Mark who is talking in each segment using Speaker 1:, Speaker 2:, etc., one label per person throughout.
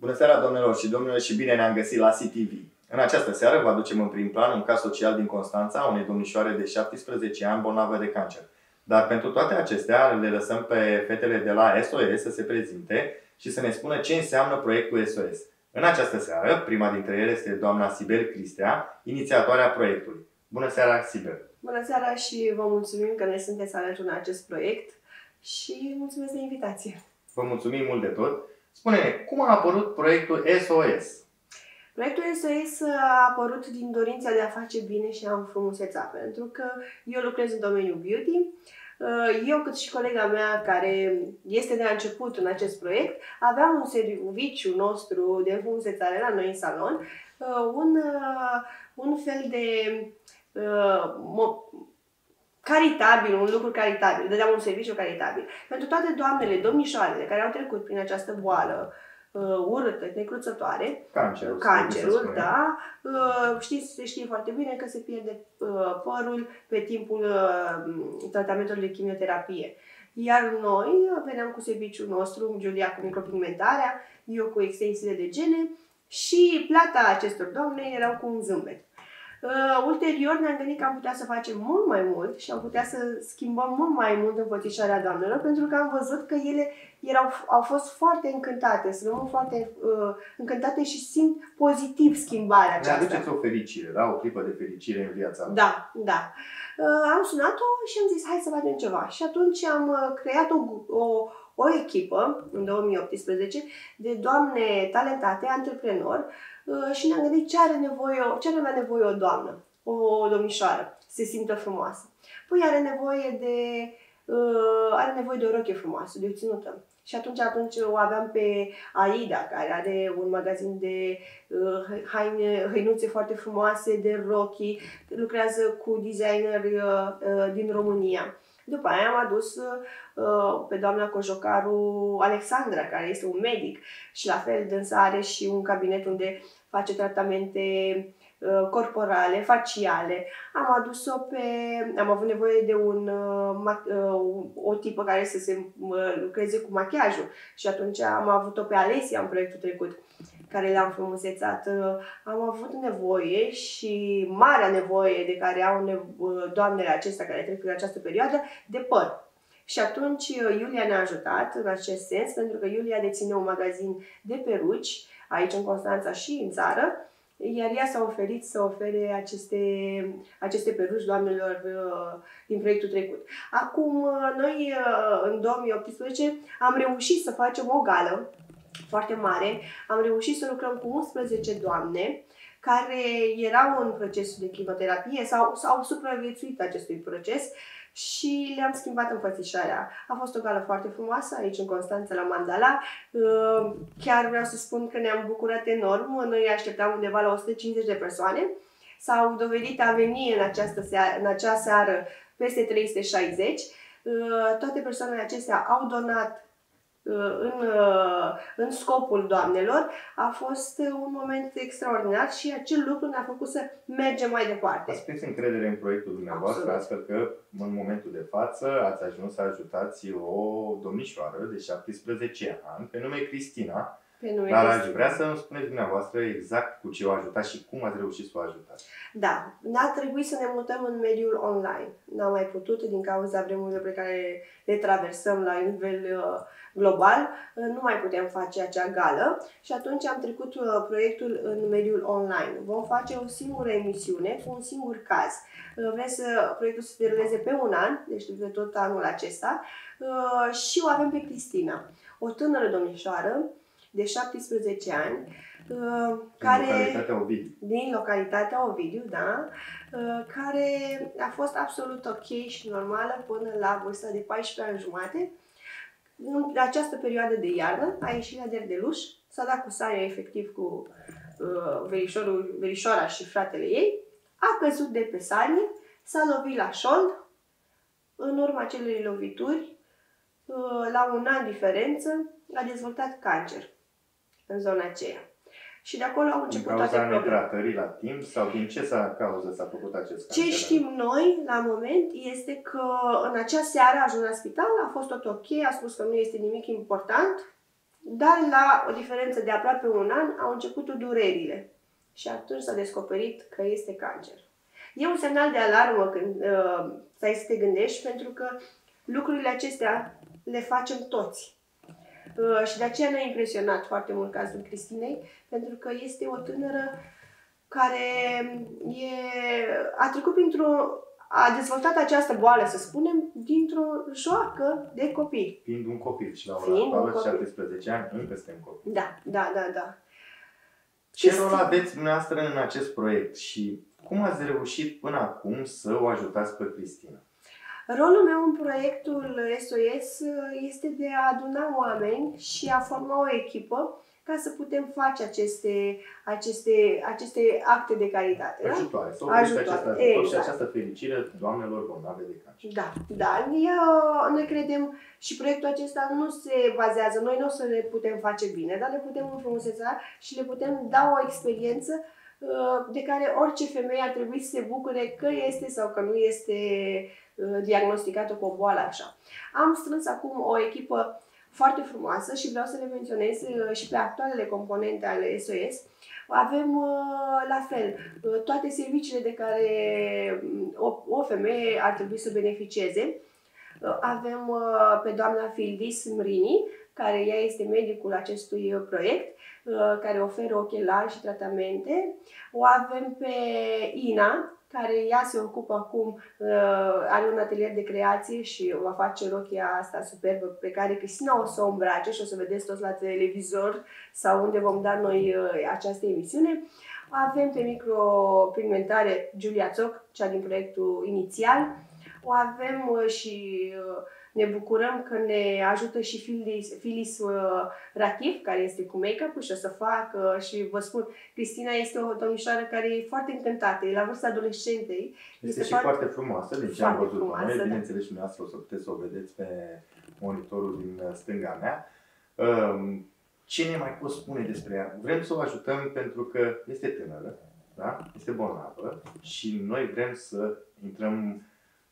Speaker 1: Bună seara, doamnelor și domnilor, și bine ne-am găsit la CTV. În această seară vă aducem în prim plan un caz social din Constanța, unei domnișoare de 17 ani bolnavă de cancer. Dar pentru toate acestea le lăsăm pe fetele de la SOS să se prezinte și să ne spună ce înseamnă proiectul SOS. În această seară, prima dintre ele este doamna Sibel Cristea, inițiatoarea proiectului. Bună seara, Sibel!
Speaker 2: Bună seara și vă mulțumim că ne sunteți alături în acest proiect și mulțumesc de invitație.
Speaker 1: Vă mulțumim mult de tot! Spune-ne, cum a apărut proiectul SOS?
Speaker 2: Proiectul SOS a apărut din dorința de a face bine și a înfrumuseța, pentru că eu lucrez în domeniul beauty. Eu, cât și colega mea, care este de la început în acest proiect, aveam un serviciu nostru de înfrumusețare la noi în salon, un fel de caritabil, un lucru caritabil, dădeam un serviciu caritabil. Pentru toate doamnele, domnișoarele care au trecut prin această boală urâtă, necruțătoare, cancerul, da, se știe foarte bine că se pierde părul pe timpul tratamentului de chimioterapie. Iar noi veneam cu serviciul nostru, Giulia cu micropigmentarea, eu cu extensiile de gene și plata acestor doamne erau cu un zâmbet. Ulterior ne-am gândit că am putea să facem mult mai mult și am putea să schimbăm mult mai mult înfățișarea doamnelor, pentru că am văzut că ele au fost foarte încântate, sunt foarte încântate și simt pozitiv schimbarea aceasta.
Speaker 1: Ne aduceți o fericire, da? O clipă de fericire în viața lor.
Speaker 2: Da, da. Am sunat-o și am zis, hai să facem ceva. Și atunci am creat o echipă, în 2018, de doamne talentate, antreprenori, și ne-am gândit ce are nevoie o doamnă, o domnișoară, să se simtă frumoasă. Păi are nevoie de o rochie frumoasă, de o ținută. Și atunci o aveam pe Aida, care are un magazin de hăinuțe foarte frumoase, de rochii, lucrează cu designeri din România. După aia am adus pe doamna Cojocaru Alexandra, care este un medic și la fel dânsa are și un cabinet unde face tratamente corporale, faciale. Am avut nevoie de o tipă care să se lucreze cu machiajul și atunci am avut-o pe Alesia în proiectul trecut, care le-am frumusețat. Am avut nevoie și marea nevoie de care au doamnele acestea care trec prin această perioadă de păr. Și atunci Iulia ne-a ajutat în acest sens, pentru că Iulia deține un magazin de peruci aici în Constanța și în țară, iar ea s-a oferit să ofere aceste peruci doamnelor din proiectul trecut. Acum, noi în 2018 am reușit să facem o gală foarte mare, am reușit să lucrăm cu 11 doamne care erau în procesul de chimioterapie sau au supraviețuit acestui proces și le-am schimbat înfățișarea. A fost o gală foarte frumoasă aici în Constanța, la Mandala. Chiar vreau să spun că ne-am bucurat enorm. Noi așteptam undeva la 150 de persoane. S-au dovedit a veni în acea seară peste 360. Toate persoanele acestea au donat în scopul doamnelor. A fost un moment extraordinar și acel lucru ne-a făcut să mergem mai departe.
Speaker 1: Ați prins încredere în proiectul dumneavoastră, astfel că în momentul de față ați ajuns să ajutați o domnișoară de 17 ani, pe nume Cristina. Dar aș vrea să îmi spuneți dumneavoastră exact cu ce o ajutați și cum ați reușit să o ajutați.
Speaker 2: Da, n-a trebuit să ne mutăm în mediul online. N-am mai putut din cauza vremurilor pe care le traversăm la nivel global. Nu mai putem face acea gală și atunci am trecut proiectul în mediul online. Vom face o singură emisiune cu un singur caz. Vrem proiectul să se deruleze pe un an, deci pe tot anul acesta, și o avem pe Cristina, o tânără domnișoară de 17 ani, din localitatea Ovidiu, da, care a fost absolut ok și normală până la vârsta de 14 ani jumate. În această perioadă de iarnă a ieșit la derdeluș, s-a dat cu saia efectiv cu verișoara și fratele ei, a căzut de pe sanie, s-a lovit la șold, în urma acelei lovituri, la un an diferență, a dezvoltat cancer în zona aceea. Și de acolo au început toate problemele.
Speaker 1: Din cauza netratării la timp sau din ce cauză s-a făcut acest cancer?
Speaker 2: Ce știm noi la moment este că în acea seară a ajuns la spital, a fost tot ok, a spus că nu este nimic important, Dar la o diferență de aproape un an au început durerile și atunci s-a descoperit că este cancer. E un semnal de alarmă când stai să te gândești, pentru că lucrurile acestea le facem toți. Și de aceea ne-a impresionat foarte mult cazul Cristinei, pentru că este o tânără care a trecut a dezvoltat această boală, să spunem, dintr-o joacă de copii.
Speaker 1: Fiind un copil și la ora actuală, 17 ani, încă suntem copii.
Speaker 2: Da.
Speaker 1: Ce rol aveți dumneavoastră în acest proiect și cum ați reușit până acum să o ajutați pe Cristina?
Speaker 2: Rolul meu în proiectul SOS este de a aduna oameni și a forma o echipă ca să putem face aceste acte de caritate.
Speaker 1: Ajutoare. Să oferiți acest ajutor și această fericire doamnelor bolnave de cancer.
Speaker 2: Da. Noi credem și proiectul acesta nu se bazează, noi nu o să le putem face bine, dar le putem înfrumuseța și le putem da o experiență de care orice femeie ar trebui să se bucure că este sau că nu este diagnosticată cu o boală așa. Am strâns acum o echipă foarte frumoasă și vreau să le menționez și pe actualele componente ale SOS. Avem la fel toate serviciile de care o femeie ar trebui să beneficieze. Avem pe doamna Fildis Mrini, care ea este medicul acestui proiect, care oferă ochelari și tratamente. O avem pe Ina, care ea se ocupă acum, are un atelier de creație și va face rochia asta superbă pe care Cristina o să o îmbrace și o să vedeți toți la televizor sau unde vom da noi această emisiune. Avem pe micropigmentare Giulia Țoc, cea din proiectul inițial. O avem și ne bucurăm că ne ajută și Filis Ratif, care este cu make-up și o să facă și vă spun, Cristina este o domnișoară care e foarte încântată, e la vârsta adolescentei.
Speaker 1: Este și foarte frumoasă, deci am văzut-o noi, bineînțeles și dumneavoastră o să puteți să o vedeți pe monitorul din stânga mea. Ce ne mai poți spune despre ea? Vrem să o ajutăm pentru că este tânără, da? Este bolnavă și noi vrem să intrăm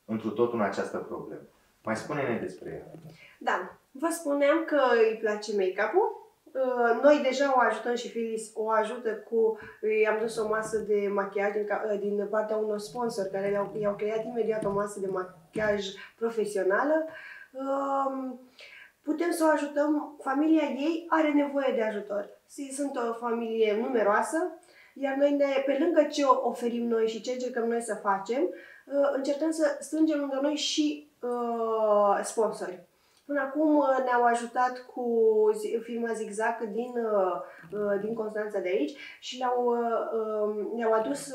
Speaker 1: întru totul în această problemă. Mai spune-ne despre ea. Da,
Speaker 2: vă spuneam că îi place make-up-ul. Noi deja o ajutăm și Filis o ajută i-am dus o masă de machiaj din partea unor sponsori care i-au creat imediat o masă de machiaj profesională. Putem să o ajutăm, familia ei are nevoie de ajutor. Sunt o familie numeroasă, iar noi, pe lângă ce oferim noi și ce încercăm noi să facem, încercăm să strângem lângă noi și sponsori. Până acum ne-au ajutat cu firma Zigzag din Constanța de aici și ne-au adus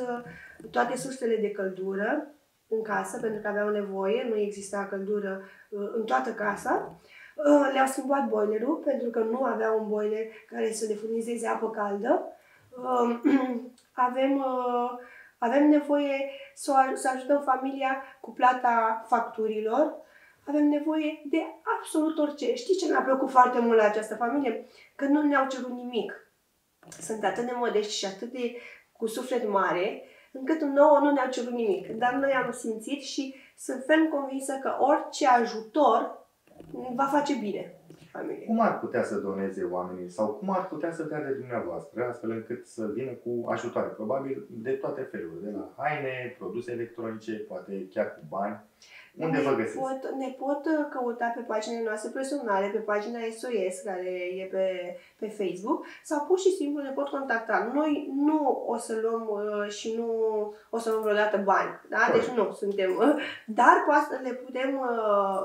Speaker 2: toate sursele de căldură în casă, pentru că aveau nevoie, nu exista căldură în toată casa. Le-au schimbat boilerul, pentru că nu aveau un boiler care să le furnizeze apă caldă. Avem nevoie să ajutăm familia cu plata facturilor. Avem nevoie de absolut orice. Știți ce mi-a plăcut foarte mult la această familie? Că nu ne-au cerut nimic. Sunt atât de modești și atât de cu suflet mare, încât nouă nu ne-au cerut nimic. Dar noi am simțit și sunt ferm convinsă că orice ajutor va face bine familiei.
Speaker 1: Cum ar putea să doneze oamenii sau cum ar putea să dea de dumneavoastră, astfel încât să vină cu ajutoare? Probabil de toate felurile, de la haine, produse electronice, poate chiar cu bani. Unde vă găsesc?
Speaker 2: Ne pot căuta pe paginile noastre personale, pe pagina SOS, care e pe Facebook, sau pur și simplu ne pot contacta. Noi nu o să luăm și nu o să luăm vreodată bani, da? Deci nu suntem, dar cu asta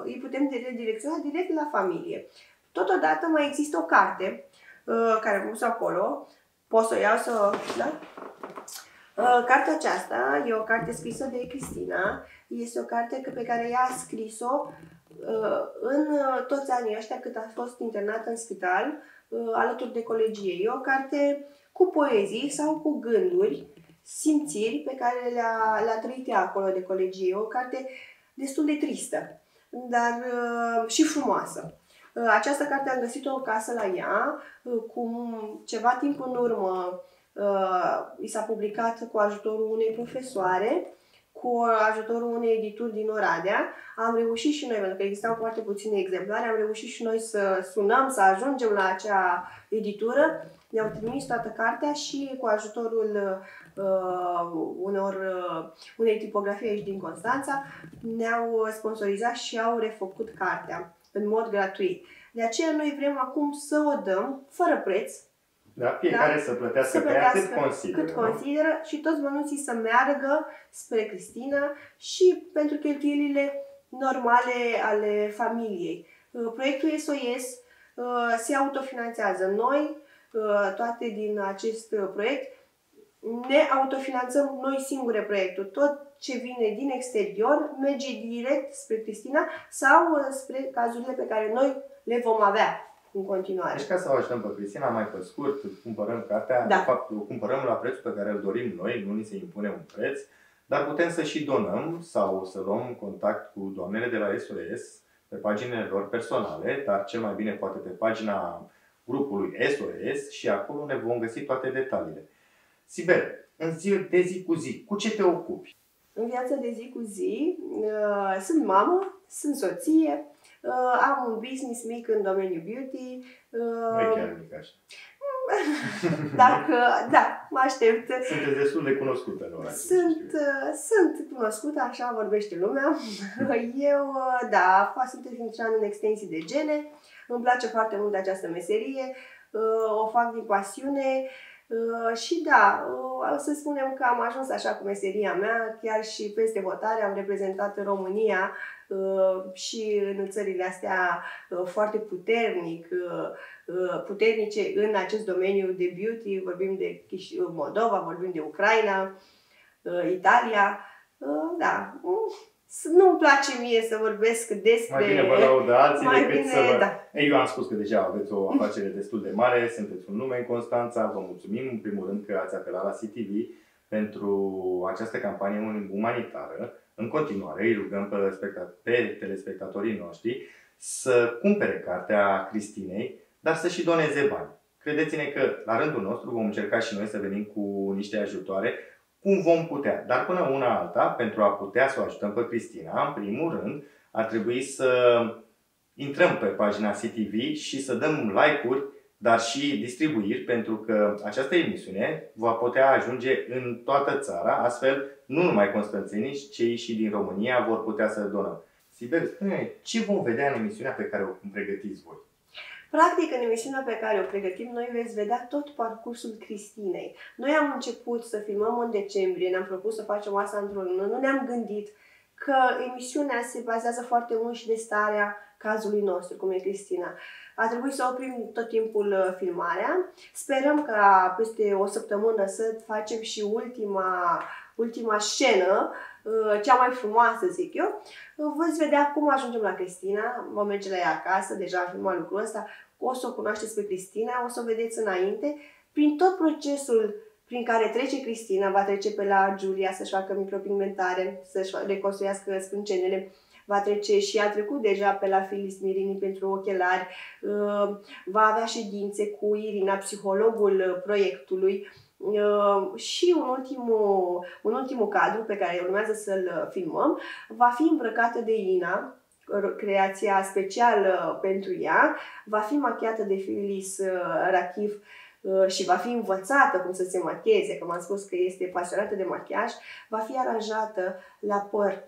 Speaker 2: îi putem redirecționa direct la familie. Totodată mai există o carte care am pus acolo, pot să o iau da? Cartea aceasta e o carte scrisă de Cristina. Este o carte pe care ea a scris-o în toți anii ăștia cât a fost internată în spital, alături de colegii ei. E o carte cu poezii sau cu gânduri, simțiri pe care le-a trăit ea acolo de colegii ei. O carte destul de tristă, dar și frumoasă. Această carte am găsit-o acasă la ea, cu ceva timp în urmă i s-a publicat cu ajutorul unei profesoare, cu ajutorul unei edituri din Oradea, am reușit și noi, pentru că existau foarte puține exemplare, am reușit și noi să sunăm, să ajungem la acea editură. Ne-au trimis toată cartea și cu ajutorul unei tipografii aici din Constanța, ne-au sponsorizat și au refăcut cartea în mod gratuit. De aceea noi vrem acum să o dăm fără preț.
Speaker 1: Da, fiecare să plătească pe ea cât consideră
Speaker 2: și toți bănuții să meargă spre Cristina și pentru cheltuielile normale ale familiei. Proiectul SOS se autofinanțează. Noi, toate din acest proiect, ne autofinanțăm noi singure proiectul. Tot ce vine din exterior merge direct spre Cristina sau spre cazurile pe care noi le vom avea în continuare.
Speaker 1: Deci ca să o ajutăm pe Cristina, mai pe scurt, cumpărăm cartea,
Speaker 2: da.
Speaker 1: De fapt o cumpărăm la prețul pe care îl dorim noi, nu ni se impune un preț, dar putem să și donăm sau să luăm contact cu doamnele de la SOS pe paginile lor personale, dar cel mai bine poate pe pagina grupului SOS și acolo ne vom găsi toate detaliile. Sibel, în zi de zi cu zi, cu ce te ocupi?
Speaker 2: În viața de zi cu zi, sunt mamă, sunt soție, am un business mic în domeniul beauty.
Speaker 1: Nu e chiar mic așa.
Speaker 2: Da, mă aștept.
Speaker 1: Sunteți destul de cunoscută în oraș.
Speaker 2: Sunt cunoscută, așa vorbește lumea. Eu, sunt tehnicien în extensii de gene. Îmi place foarte mult această meserie. O fac din pasiune. Și să spunem că am ajuns așa cu meseria mea, chiar și peste hotare am reprezentat România și în țările astea foarte puternice în acest domeniu de beauty. Vorbim de Moldova, vorbim de Ucraina, Italia. Nu-mi place mie să vorbesc despre...
Speaker 1: Mai bine vă laudă alții decât să vă... Da. Eu am spus că deja aveți o afacere destul de mare, sunteți un nume în Constanța, vă mulțumim în primul rând că ați apelat la CTV pentru această campanie umanitară. În continuare îi rugăm pe telespectatorii noștri să cumpere cartea Cristinei, dar să și doneze bani. Credeți-ne că la rândul nostru vom încerca și noi să venim cu niște ajutoare cum vom putea. Dar până una alta, pentru a putea să o ajutăm pe Cristina, în primul rând, ar trebui să intrăm pe pagina CTV și să dăm like-uri, dar și distribuiri, pentru că această emisiune va putea ajunge în toată țara, astfel nu numai constanțenii, cei și din România vor putea să donăm. Sibel, spune-ne, ce vom vedea în emisiunea pe care o pregătiți voi?
Speaker 2: Practic, în emisiunea pe care o pregătim, noi veți vedea tot parcursul Cristinei. Noi am început să filmăm în decembrie, ne-am propus să facem asta într-o lună, nu ne-am gândit că emisiunea se bazează foarte mult și de starea cazului nostru, cum e Cristina. A trebuit să oprim tot timpul filmarea. Sperăm ca peste o săptămână să facem și ultima scenă, cea mai frumoasă, zic eu. Veți vedea cum ajungem la Cristina, vom merge la ea acasă, deja am filmat lucrul ăsta, o să o cunoașteți pe Cristina, o să o vedeți înainte. Prin tot procesul prin care trece Cristina, va trece pe la Giulia să-și facă micropigmentare, să-și reconstruiască sprâncenele, va trece și a trecut deja pe la Filis Mirini pentru ochelari, va avea ședințe cu Irina, psihologul proiectului, și un ultimul cadru pe care urmează să-l filmăm va fi îmbrăcată de Ina, creația specială pentru ea, va fi machiată de Filis Rachif și va fi învățată cum să se machieze, că m-am spus că este pasionată de machiaj, va fi aranjată la păr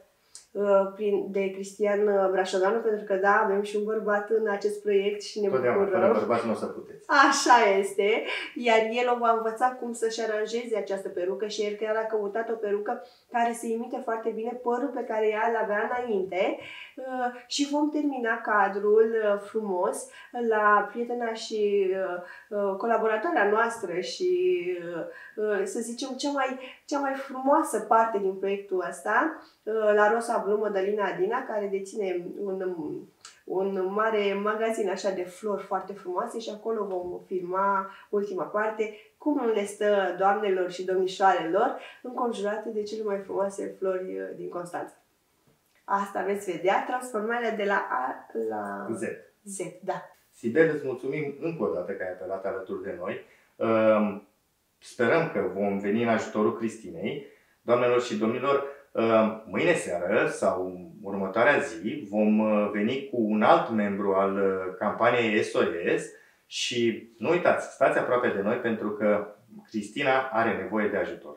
Speaker 2: de Cristian Brașoganu, pentru că da, avem și un bărbat în acest proiect și ne bucurăm.
Speaker 1: Fără bărbat nu o să puteți.
Speaker 2: Așa este, iar el o va învăța cum să-și aranjeze această perucă și el chiar a căutat o perucă care să imite foarte bine părul pe care ea îl avea înainte și vom termina cadrul frumos la prietena și colaboratoarea noastră și să zicem cea mai frumoasă parte din proiectul ăsta, la Rosa Blue, Mădălina Adina, care deține un mare magazin așa de flori foarte frumoase și acolo vom filma ultima parte, cum le stă doamnelor și domnișoarelor înconjurate de cele mai frumoase flori din Constanța. Asta veți vedea, transformarea de la A la Z. Da.
Speaker 1: Sibel, îți mulțumim încă o dată că ai apelat alături de noi. Sperăm că vom veni în ajutorul Cristinei. Doamnelor și domnilor, Mâine seară sau următoarea zi vom veni cu un alt membru al campaniei SOS și nu uitați, stați aproape de noi pentru că Cristina are nevoie de ajutor.